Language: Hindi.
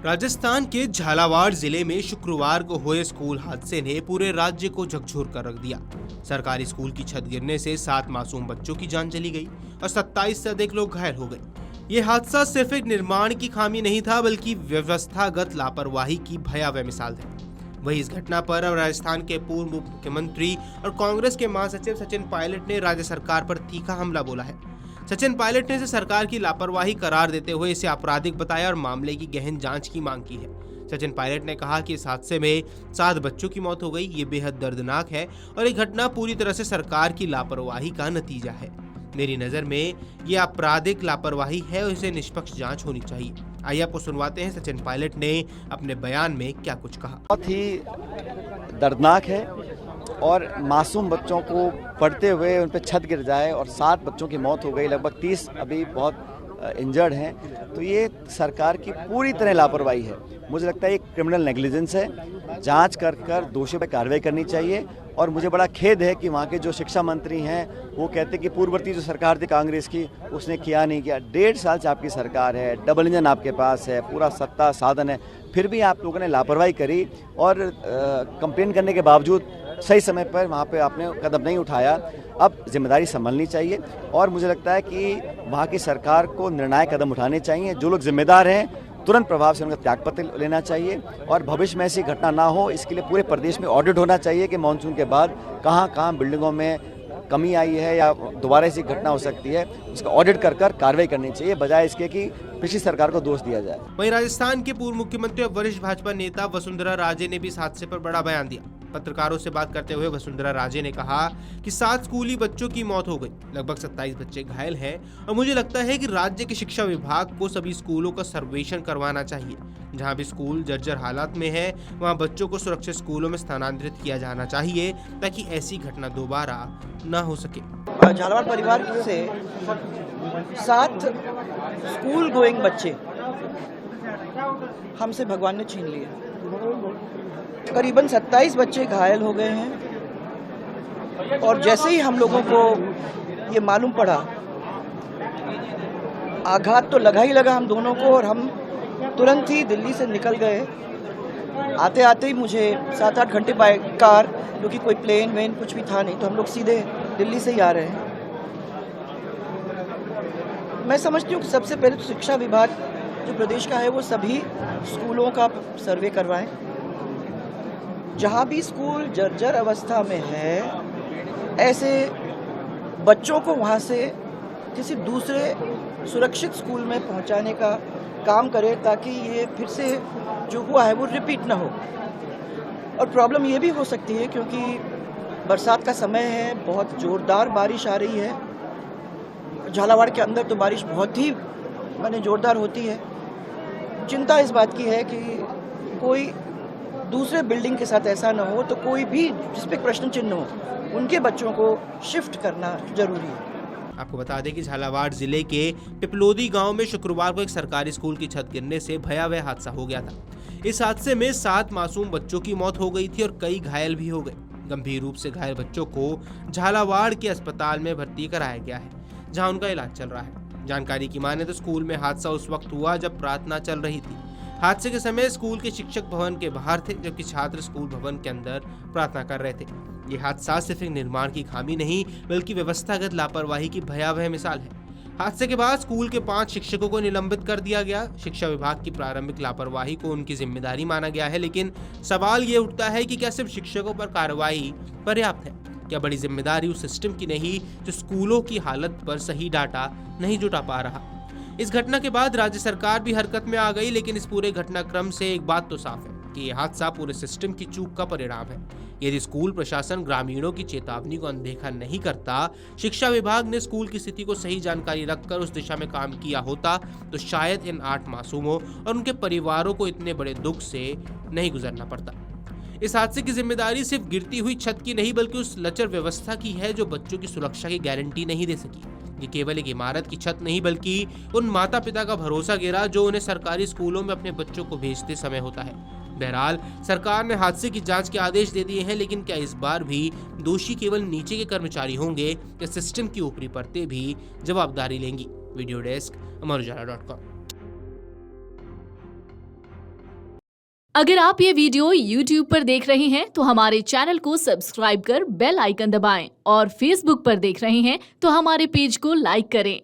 राजस्थान के झालावाड़ जिले में शुक्रवार को हुए स्कूल हादसे ने पूरे राज्य को झकझोर कर रख दिया। सरकारी स्कूल की छत गिरने से 7 मासूम बच्चों की जान चली गई और 27 से अधिक लोग घायल हो गए। ये हादसा सिर्फ एक निर्माण की खामी नहीं था, बल्कि व्यवस्थागत लापरवाही की भयावह मिसाल है। वहीं इस घटना पर अब राजस्थान के पूर्व मुख्यमंत्री और कांग्रेस के महासचिव सचिन पायलट ने राज्य सरकार पर तीखा हमला बोला है। सचिन पायलट ने इसे सरकार की लापरवाही करार देते हुए इसे आपराधिक बताया और मामले की गहन जांच की मांग की है। सचिन पायलट ने कहा कि इस हादसे में 7 बच्चों की मौत हो गई। ये बेहद दर्दनाक है और ये घटना पूरी तरह से सरकार की लापरवाही का नतीजा है। मेरी नजर में ये आपराधिक लापरवाही है और इसे निष्पक्ष जांच होनी चाहिए। आइए आपको सुनवाते हैं सचिन पायलट ने अपने बयान में क्या कुछ कहा। बहुत ही दर्दनाक है और मासूम बच्चों को पढ़ते हुए उन पर छत गिर जाए और 7 बच्चों की मौत हो गई, लगभग 30 अभी बहुत इंजर्ड हैं, तो ये सरकार की पूरी तरह लापरवाही है। मुझे लगता है ये क्रिमिनल नेग्लिजेंस है। जांच कर दोषियों पर कार्रवाई करनी चाहिए। और मुझे बड़ा खेद है कि वहाँ के जो शिक्षा मंत्री हैं वो कहते हैं कि पूर्ववर्ती जो सरकार थी कांग्रेस की उसने किया नहीं किया। 1.5 साल से आपकी सरकार है, डबल इंजन आपके पास है, पूरा सत्ता साधन है, फिर भी आप लोगों ने लापरवाही करी और कंप्लेन करने के बावजूद सही समय पर वहाँ पे आपने कदम नहीं उठाया। अब जिम्मेदारी संभालनी चाहिए और मुझे लगता है कि वहाँ की सरकार को निर्णायक कदम उठाने चाहिए। जो लोग जिम्मेदार हैं तुरंत प्रभाव से उनका त्यागपत्र लेना चाहिए और भविष्य में ऐसी घटना ना हो, इसके लिए पूरे प्रदेश में ऑडिट होना चाहिए कि मानसून के बाद कहाँ बिल्डिंगों में कमी आई है या दोबारा ऐसी घटना हो सकती है, उसका ऑडिट कर कार्रवाई करनी चाहिए, बजाय इसके कि पिछली सरकार को दोष दिया जाए। वहीं राजस्थान के पूर्व मुख्यमंत्री और वरिष्ठ भाजपा नेता वसुंधरा राजे ने भी इस हादसे पर बड़ा बयान दिया। पत्रकारों से बात करते हुए वसुंधरा राजे ने कहा कि 7 स्कूली बच्चों की मौत हो गई, लगभग 27 बच्चे घायल हैं और मुझे लगता है कि राज्य के शिक्षा विभाग को सभी स्कूलों का सर्वेक्षण करवाना चाहिए। जहां भी स्कूल जर्जर हालात में है वहां बच्चों को सुरक्षित स्कूलों में स्थानांतरित किया जाना चाहिए ताकि ऐसी घटना दोबारा न हो सके। झालावाड़ परिवार से 7 स्कूल गोइंग बच्चे हमसे भगवान ने छीन लिए। करीबन 27 बच्चे घायल हो गए हैं और जैसे ही हम लोगों को ये मालूम पड़ा, आघात तो लगा ही लगा हम दोनों को और हम तुरंत ही दिल्ली से निकल गए। आते आते ही मुझे 7-8 घंटे बाय कार, क्योंकि कोई प्लेन वेन कुछ भी था नहीं, तो हम लोग सीधे दिल्ली से ही आ रहे हैं। मैं समझती हूँ कि सबसे पहले तो शिक्षा विभाग जो प्रदेश का है वो सभी स्कूलों का सर्वे करवाएं। जहाँ भी स्कूल जर्जर अवस्था में है ऐसे बच्चों को वहाँ से किसी दूसरे सुरक्षित स्कूल में पहुँचाने का काम करे ताकि ये फिर से जो हुआ है वो रिपीट ना हो। और प्रॉब्लम ये भी हो सकती है क्योंकि बरसात का समय है, बहुत ज़ोरदार बारिश आ रही है। झालावाड़ के अंदर तो बारिश बहुत ही ज़ोरदार होती है। चिंता इस बात की है कि कोई दूसरे बिल्डिंग के साथ ऐसा ना हो, तो कोई भी जिस पे प्रश्न चिन्ह हो उनके बच्चों को शिफ्ट करना जरूरी है। आपको बता दें कि झालावाड़ जिले के पिपलोदी गांव में शुक्रवार को एक सरकारी स्कूल की छत गिरने से भयावह हादसा हो गया था। इस हादसे में 7 मासूम बच्चों की मौत हो गई थी और कई घायल भी हो गए। गंभीर रूप से घायल बच्चों को झालावाड़ के अस्पताल में भर्ती कराया गया है, जहां उनका इलाज चल रहा है। जानकारी की माने तो स्कूल में हादसा उस वक्त हुआ जब प्रार्थना चल रही थी। हादसे के समय स्कूल के शिक्षक भवन के बाहर थे, जबकि छात्र स्कूल भवन के अंदर प्रार्थना कर रहे थे। ये हादसा सिर्फ एक निर्माण की खामी नहीं, बल्कि व्यवस्थागत लापरवाही की भयावह मिसाल है। हादसे के बाद स्कूल के 5 शिक्षकों को निलंबित कर दिया गया। शिक्षा विभाग की प्रारंभिक लापरवाही को उनकी जिम्मेदारी माना गया है, लेकिन सवाल ये उठता है कि क्या सिर्फ शिक्षकों पर कार्रवाई पर्याप्त है? क्या बड़ी जिम्मेदारी उस सिस्टम की नहीं जो स्कूलों की हालत पर सही डाटा नहीं जुटा पा रहा? इस घटना के बाद राज्य सरकार भी हरकत में आ गई, लेकिन इस पूरे घटनाक्रम से एक बात तो साफ है कि यह हादसा पूरे सिस्टम की चूक का परिणाम है। यदि स्कूल प्रशासन ग्रामीणों की चेतावनी को अनदेखा नहीं करता, शिक्षा विभाग ने स्कूल की स्थिति को सही जानकारी रखकर उस दिशा में काम किया होता, तो शायद इन 8 मासूमों और उनके परिवारों को इतने बड़े दुख से नहीं गुजरना पड़ता। इस हादसे की जिम्मेदारी सिर्फ गिरती हुई छत की नहीं, बल्कि उस लचर व्यवस्था की है जो बच्चों की सुरक्षा की गारंटी नहीं दे सकी। ये केवल एक इमारत की छत नहीं, बल्कि उन माता पिता का भरोसा गिरा जो उन्हें सरकारी स्कूलों में अपने बच्चों को भेजते समय होता है। बहरहाल सरकार ने हादसे की जांच के आदेश दे दिए हैं, लेकिन क्या इस बार भी दोषी केवल नीचे के कर्मचारी होंगे या सिस्टम की ऊपरी परतें भी जवाबदारी लेंगी? वीडियो डेस्क, अमर उजाला.com। अगर आप ये वीडियो YouTube पर देख रहे हैं तो हमारे चैनल को सब्सक्राइब कर बेल आइकन दबाएं और Facebook पर देख रहे हैं तो हमारे पेज को लाइक करें।